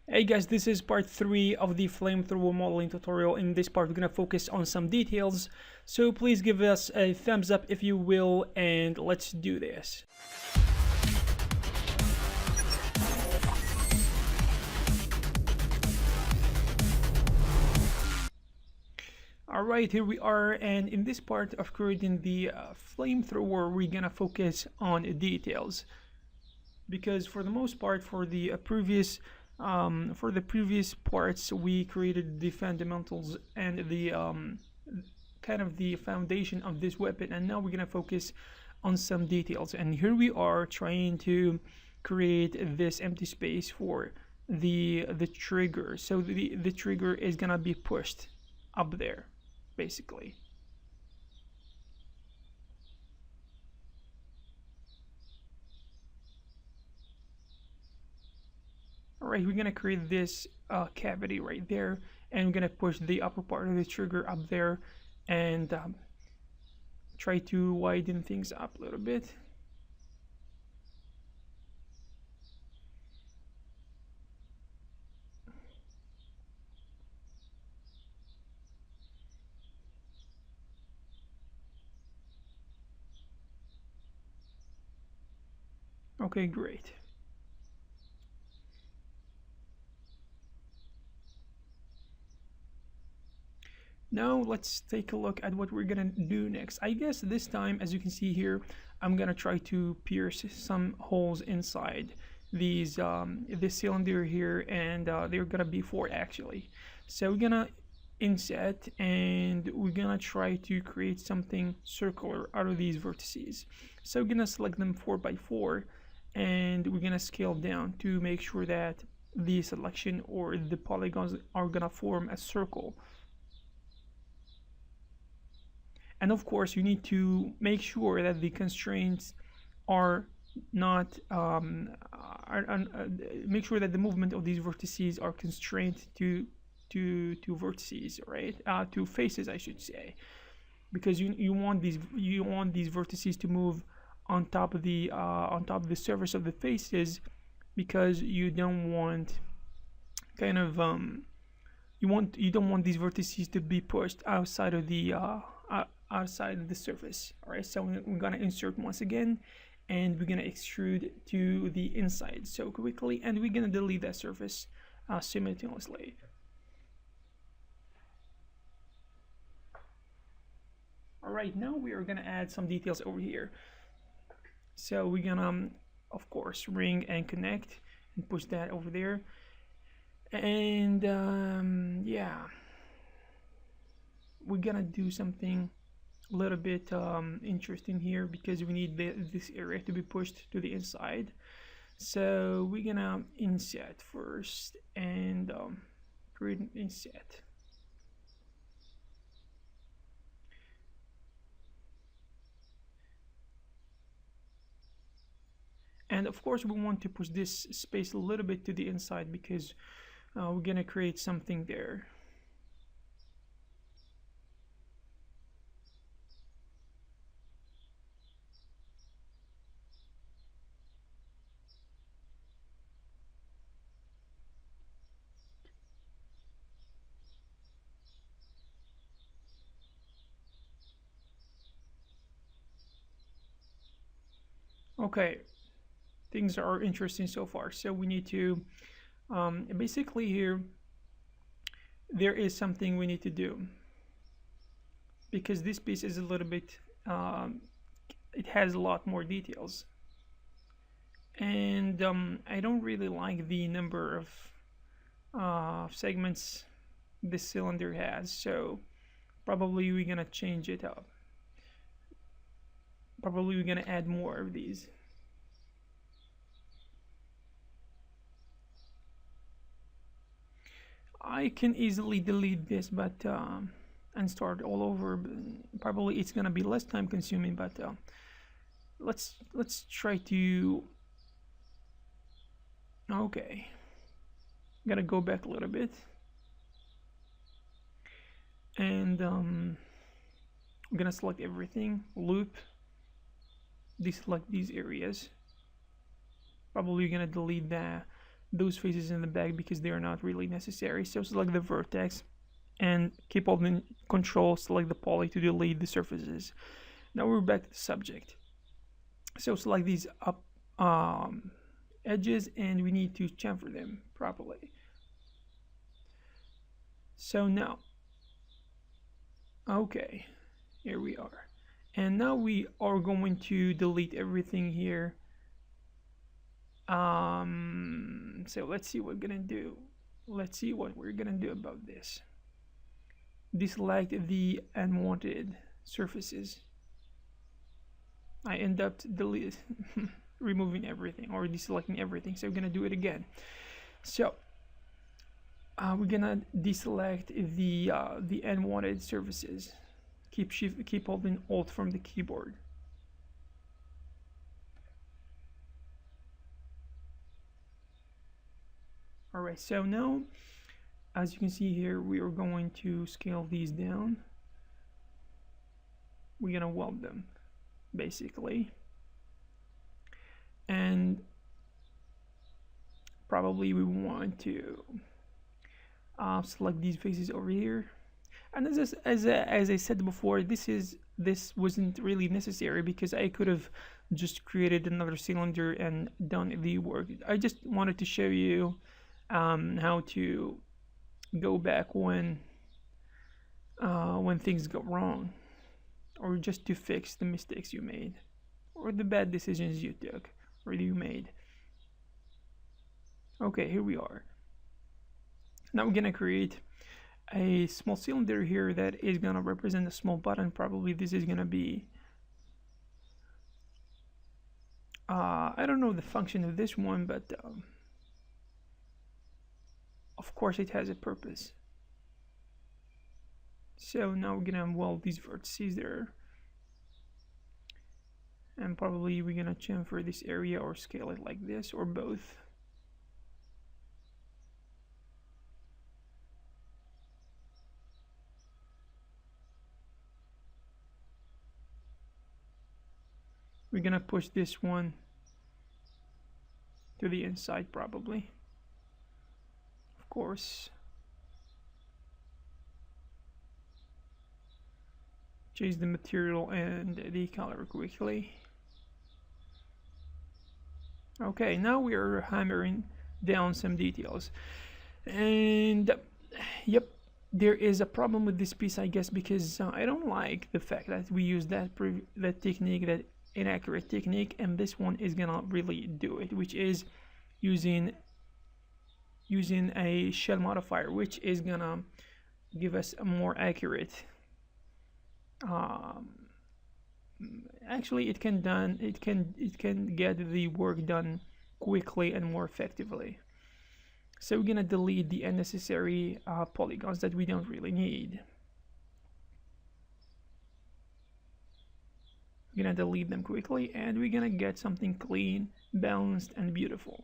Hey guys, this is part 3 of the flamethrower modeling tutorial. In this part we're going to focus on some details, so please give us a thumbs up if you will, and let's do this. Alright, here we are, and in this part of creating the flamethrower we're going to focus on details, because for the most part for the previous parts we created the fundamentals and the kind of the foundation of this weapon, and now we're gonna focus on some details. And here we are trying to create this empty space for the trigger, so the trigger is gonna be pushed up there basically. Alright, we're gonna create this cavity right there, and we're gonna push the upper part of the trigger up there and try to widen things up a little bit. Okay, great. Now let's take a look at what we're gonna do next. I guess this time, as you can see here, I'm gonna try to pierce some holes inside these this cylinder here, and they're gonna be 4 actually. So we're gonna inset, and we're gonna try to create something circular out of these vertices. So we're gonna select them 4 by 4, and we're gonna scale down to make sure that the selection or the polygons are gonna form a circle. And of course you need to make sure that the constraints are not make sure that the movement of these vertices are constrained to vertices, right? To faces, I should say, because you want these vertices to move on top of the surface of the faces, because you don't want kind of you don't want these vertices to be pushed outside of the surface. All right, so we're gonna insert once again, and we're gonna extrude to the inside so quickly, and we're gonna delete that surface simultaneously. All right, now we are gonna add some details over here. So we're gonna of course ring and connect and push that over there, and yeah, we're gonna do something a little bit interesting here, because we need this area to be pushed to the inside. So we're gonna inset first, and create an inset. And of course we want to push this space a little bit to the inside, because we're gonna create something there. Okay, things are interesting so far. So we need to basically here there is something we need to do, because this piece is a little bit it has a lot more details, and I don't really like the number of segments this cylinder has, so probably we're gonna change it up. Probably we're gonna add more of these. I can easily delete this, but and start all over. Probably it's gonna be less time consuming, but let's try to. Okay, gotta go back a little bit, and I'm gonna select everything, loop, deselect these areas. Probably gonna delete those faces in the back because they are not really necessary. So select the vertex and keep holding control, select the poly to delete the surfaces. Now we're back to the subject. So select these up edges and we need to chamfer them properly. So now, okay, here we are. And now we are going to delete everything here. So let's see what we're gonna do. Let's see what we're gonna do about this. Deselect the unwanted surfaces. I end up removing everything or deselecting everything. So we're gonna do it again. So we're gonna deselect the unwanted surfaces. Keep holding Alt from the keyboard. Alright, so now, as you can see here, we are going to scale these down. We're gonna weld them, basically. And probably we want to select these faces over here. And as I said before, this wasn't really necessary because I could have just created another cylinder and done the work. I just wanted to show you how to go back when things go wrong, or just to fix the mistakes you made, or the bad decisions you took or you made. Okay, here we are. Now we're gonna create a small cylinder here that is gonna represent a small button. Probably this is gonna be I don't know the function of this one, but of course it has a purpose. So now we're gonna weld these vertices there, and probably we're gonna chamfer this area or scale it like this, or both. We're gonna push this one to the inside probably. Of course. Change the material and the color quickly. Okay, now we are hammering down some details. And yep, there is a problem with this piece, I guess, because I don't like the fact that we use that technique, that inaccurate technique, and this one is gonna really do it, which is using a shell modifier, which is gonna give us a more accurate actually it can get the work done quickly and more effectively. So we're gonna delete the unnecessary polygons that we don't really need. We're gonna delete them quickly and we're gonna get something clean, balanced, and beautiful.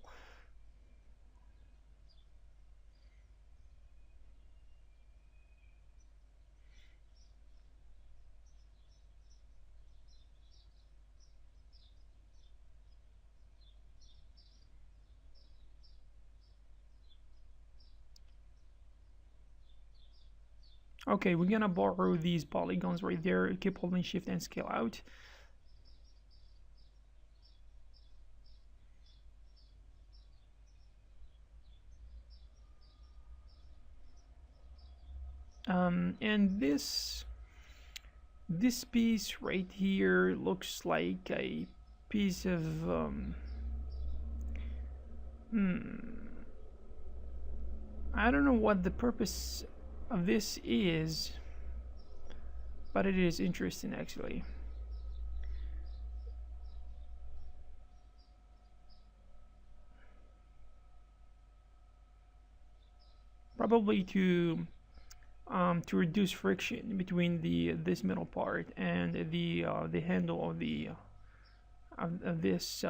Okay, we're gonna borrow these polygons right there, keep holding shift and scale out. And this piece right here looks like a piece of I don't know what the purpose of this is, but it is interesting actually. Probably to reduce friction between this middle part and the handle of this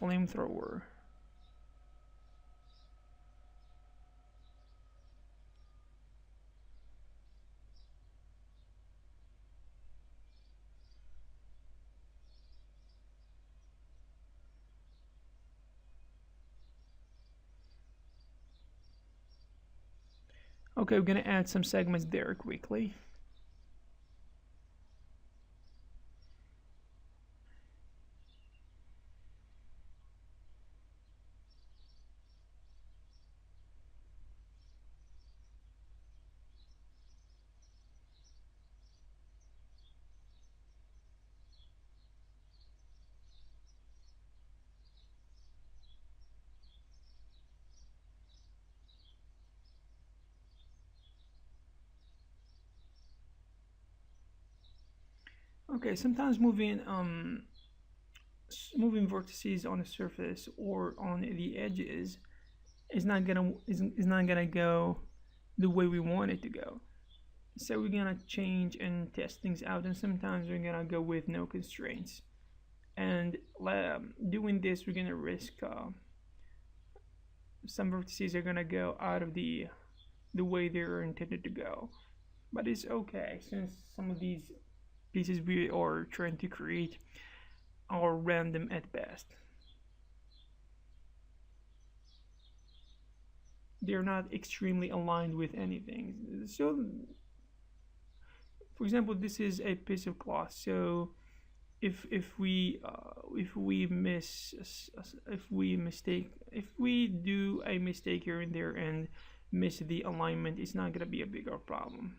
flamethrower. Okay, we're gonna add some segments there quickly. Okay, sometimes moving vertices on the surface or on the edges is not gonna go the way we want it to go. So we're gonna change and test things out, and sometimes we're gonna go with no constraints. And doing this, we're gonna risk some vertices are gonna go out of the way they're intended to go. But it's okay since some of these pieces we are trying to create are random at best. They're not extremely aligned with anything. So, for example, this is a piece of cloth. So, if we miss if we do a mistake here and there and miss the alignment, it's not gonna be a bigger problem.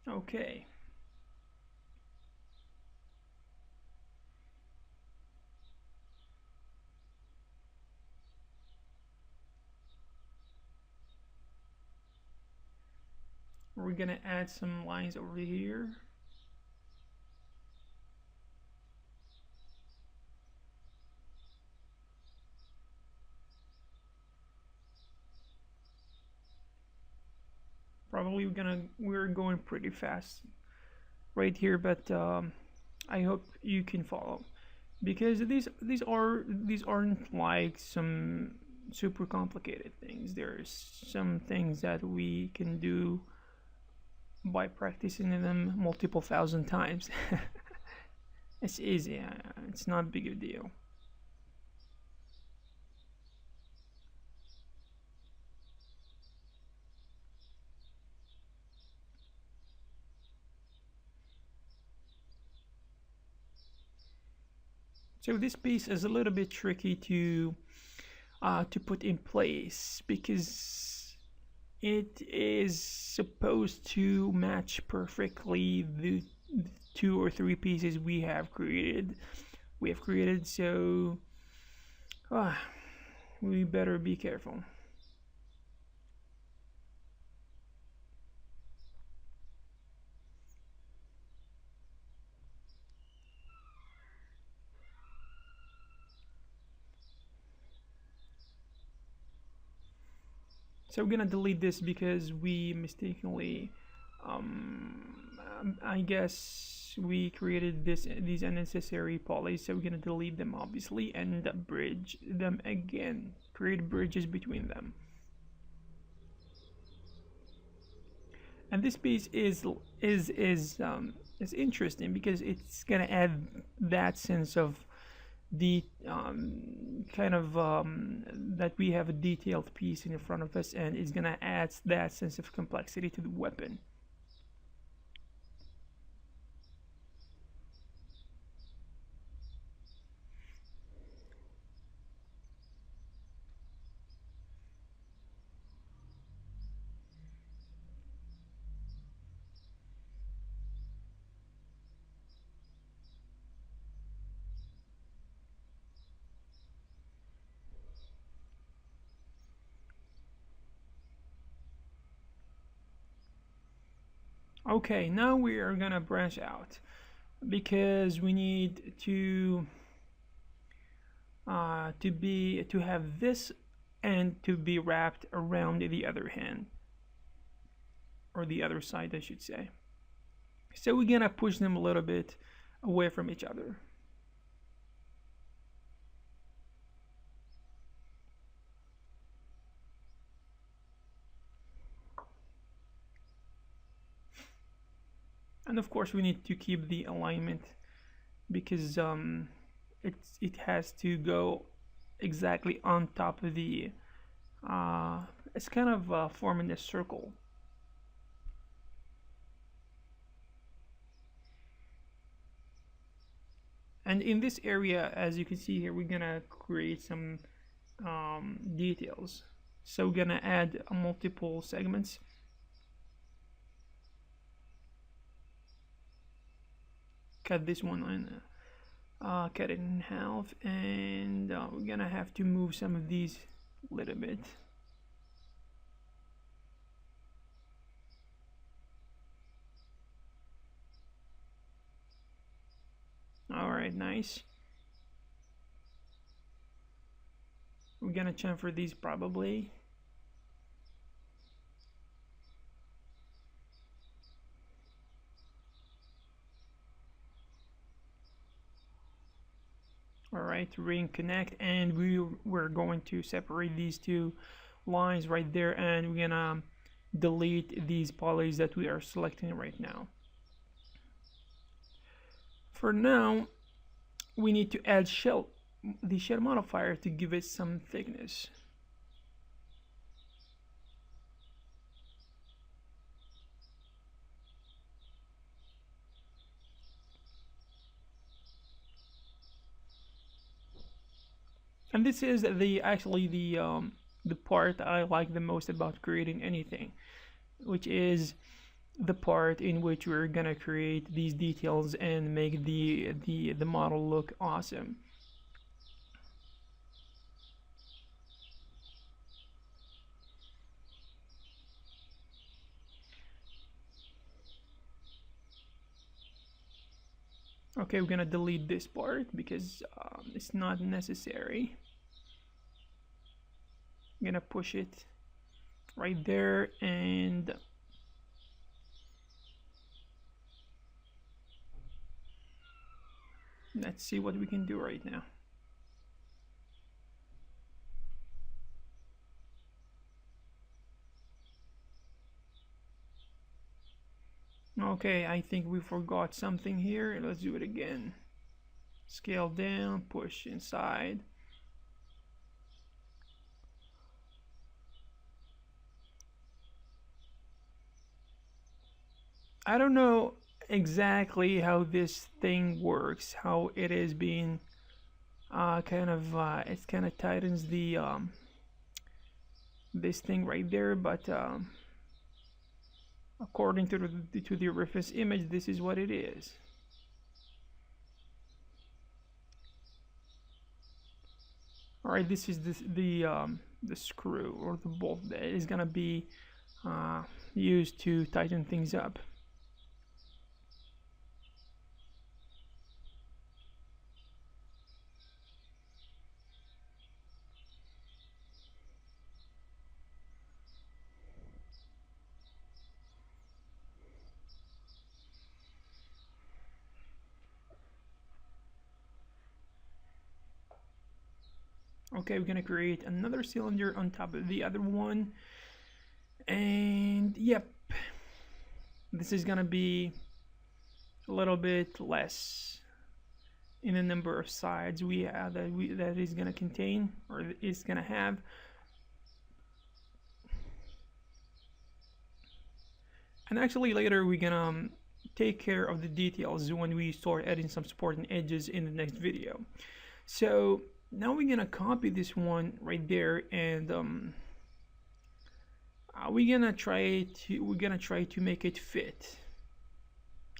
Okay. We're gonna add some lines over here. Probably we're going pretty fast right here, but I hope you can follow because these aren't like some super complicated things. There's some things that we can do by practicing them multiple thousand times. It's easy. It's not big of a deal. So this piece is a little bit tricky to put in place because it is supposed to match perfectly the two or three pieces we have created, so uh, we better be careful. So we're gonna delete this because we mistakenly I guess we created these unnecessary polys, so we're gonna delete them obviously and bridge them again, create bridges between them. And this piece is interesting because it's gonna add that sense of the kind of that we have a detailed piece in front of us, and it's gonna add that sense of complexity to the weapon. Okay, now we are gonna branch out because we need to have this end to be wrapped around the other hand, or the other side I should say. So we're gonna push them a little bit away from each other. And of course we need to keep the alignment because it has to go exactly on top of the it's kind of forming a circle. And in this area, as you can see here, we're gonna create some details. So we're gonna add multiple segments. Cut this one in, cut it in half, and we're gonna have to move some of these a little bit. All right, nice. We're gonna chamfer these probably. All right, ring connect, and we're going to separate these two lines right there, and we're gonna delete these polys that we are selecting right now. For now, we need to add the shell modifier to give it some thickness. And this is actually the part I like the most about creating anything, which is the part in which we're gonna create these details and make the model look awesome. Okay, we're gonna delete this part because it's not necessary. I'm gonna push it right there, and let's see what we can do right now. Okay, I think we forgot something here. Let's do it again. Scale down, push inside. I don't know exactly how this thing works, how it is being it kind of tightens the this thing right there, but according to the reference image, this is what it is. All right, this is the screw or the bolt that is gonna be used to tighten things up. Okay, we're gonna create another cylinder on top of the other one, and yep, this is gonna be a little bit less in the number of sides that is gonna contain or is gonna have. And actually later we're gonna take care of the details when we start adding some supporting edges in the next video. So now we're gonna copy this one right there, and we're gonna try to make it fit.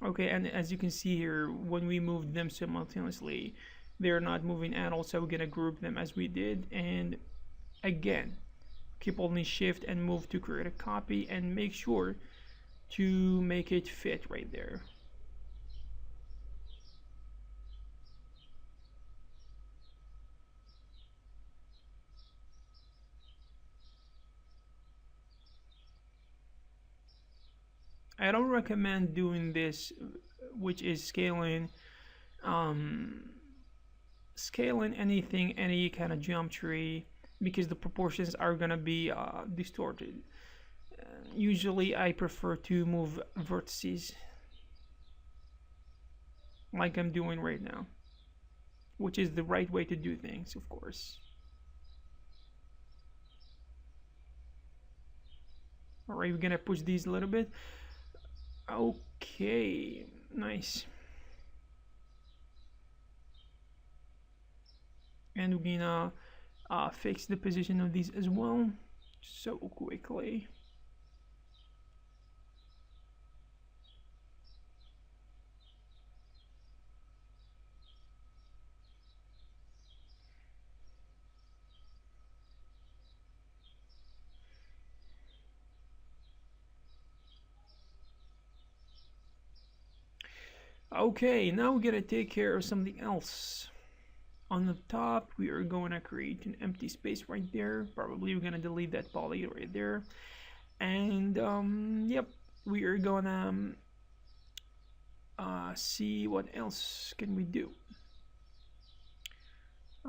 Okay, and as you can see here, when we move them simultaneously, they're not moving at all, so we're gonna group them as we did, and again keep holding shift and move to create a copy, and make sure to make it fit right there. I don't recommend doing this, which is um, scaling anything, any kind of geometry, because the proportions are gonna be distorted. Usually, I prefer to move vertices like I'm doing right now, which is the right way to do things, of course. All right, we're gonna push these a little bit. Okay, nice. And we're gonna fix the position of these as well, so quickly. Okay, now we're gonna take care of something else. On the top, we are going to create an empty space right there. Probably we're gonna delete that poly right there. And yep, we are gonna see what else can we do.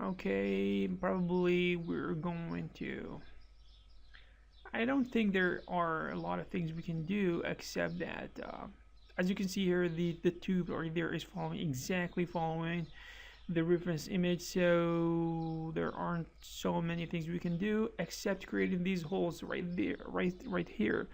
Okay, probably we're going to, I don't think there are a lot of things we can do except that as you can see here, the tube right there is following the reference image, so there aren't so many things we can do except creating these holes right there, right here.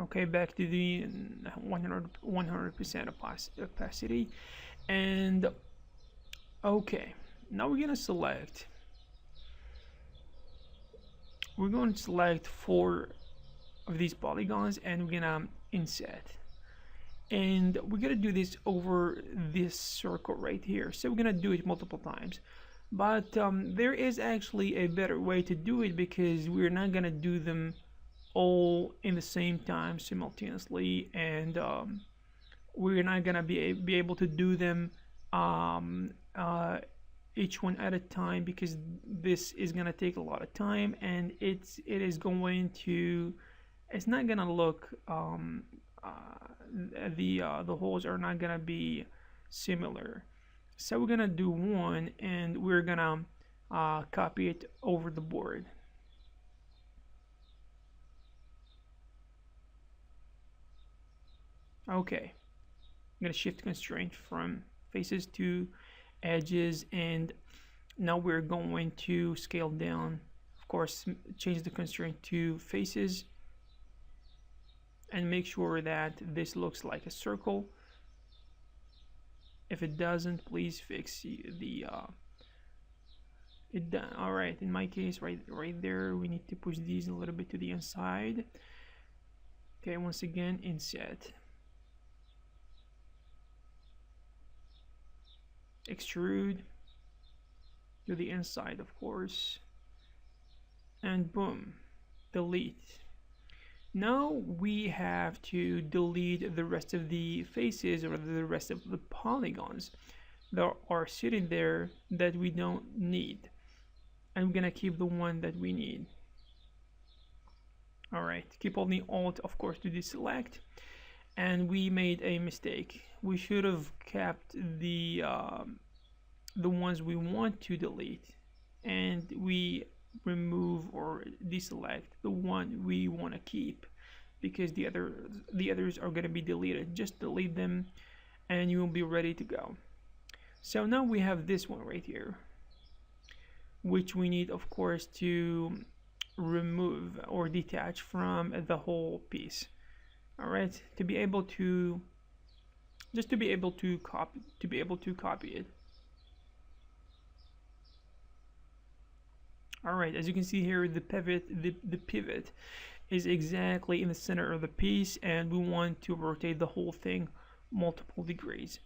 Okay, back to the 100% opacity. And okay, now we're going to select 4 of these polygons, and we're gonna inset, and we're gonna do this over this circle right here. So we're gonna do it multiple times, but there is actually a better way to do it, because we're not gonna do them all in the same time simultaneously, and we're not gonna be able to do them each one at a time, because this is gonna take a lot of time, and it's not gonna look the holes are not gonna be similar. So we're gonna do one, and we're gonna copy it over the board. Okay, I'm gonna shift constraint from faces to edges, and now we're going to scale down, of course, change the constraint to faces, and make sure that this looks like a circle. If it doesn't, please fix the it done. All right, in my case, right there, we need to push these a little bit to the inside. Okay, once again, inset, extrude to the inside, of course, and boom, delete. Now we have to delete the rest of the faces, or the rest of the polygons that are sitting there that we don't need, and we're gonna keep the one that we need. All right, keep holding Alt, of course, to deselect. And we made a mistake. We should have kept the ones we want to delete, and we remove or deselect the one we want to keep, because the others are going to be deleted. Just delete them, and you will be ready to go. So now we have this one right here, which we need, of course, to remove or detach from the whole piece. All right, to be able to copy it. All right, as you can see here, the pivot is exactly in the center of the piece, and we want to rotate the whole thing multiple degrees.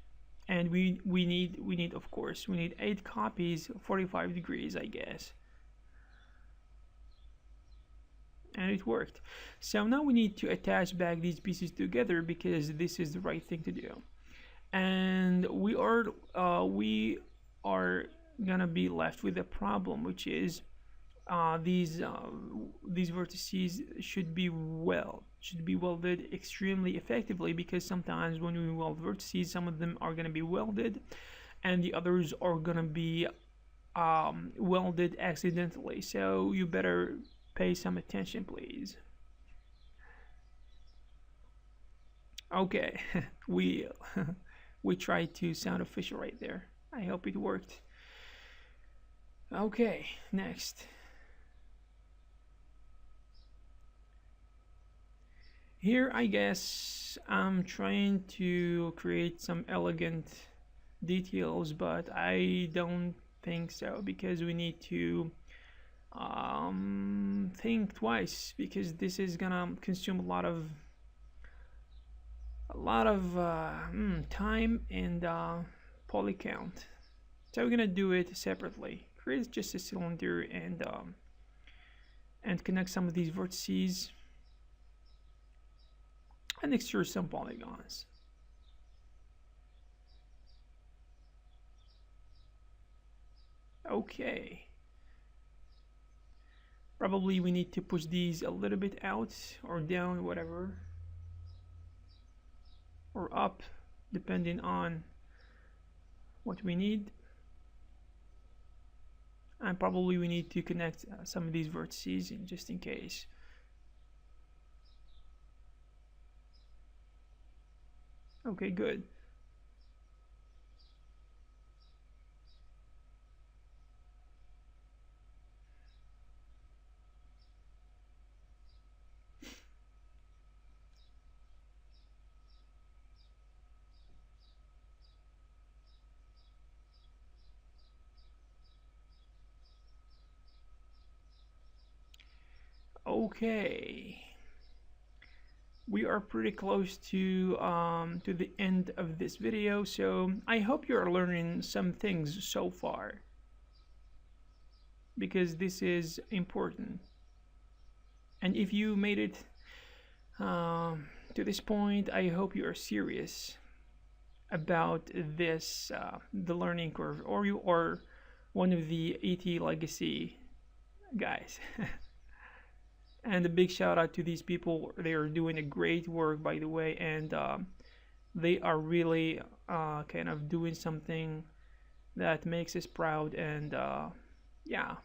And we need of course we need 8 copies 45 degrees, I guess. And it worked. So now we need to attach back these pieces together because this is the right thing to do. And we are gonna be left with a problem, which is these vertices should be welded extremely effectively, because sometimes when we weld vertices, some of them are gonna be welded and the others are gonna be welded accidentally. So you better pay some attention, please. Okay, we we tried to sound official right there. I hope it worked. Okay, next. Here, I guess I'm trying to create some elegant details, but I don't think so, because we need to think twice, because this is gonna consume a lot of time and poly count. So we're gonna do it separately. Create just a cylinder and connect some of these vertices and extrude some polygons. Okay. Probably we need to push these a little bit out or down, whatever, or up, depending on what we need. And probably we need to connect some of these vertices just in case. Okay, good. Okay, we are pretty close to the end of this video, so I hope you're learning some things so far, because this is important. And if you made it to this point, I hope you are serious about this, the learning curve, or you are one of the ET legacy guys. And a big shout out to these people. They are doing a great work, by the way, and they are really kind of doing something that makes us proud. And yeah,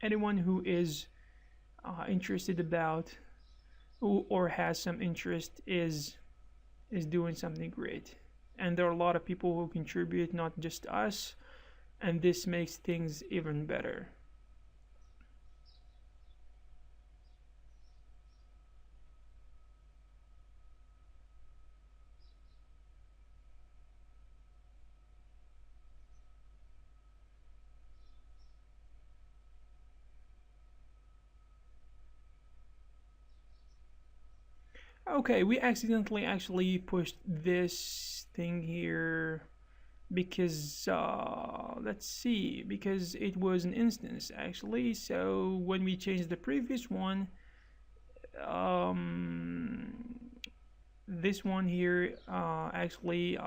anyone who is interested about or has some interest is doing something great. And there are a lot of people who contribute, not just us, and this makes things even better. Okay, we accidentally actually pushed this thing here because let's see, because it was an instance actually. So when we changed the previous one, this one here actually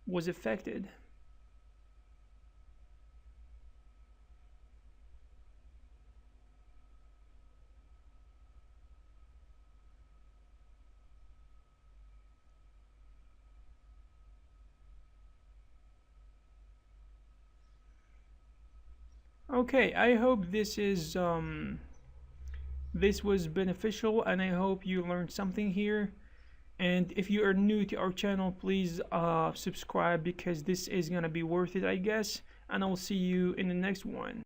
was affected. Okay, I hope this was beneficial, and I hope you learned something here. And if you are new to our channel, please subscribe, because this is gonna be worth it, I guess. And I will see you in the next one.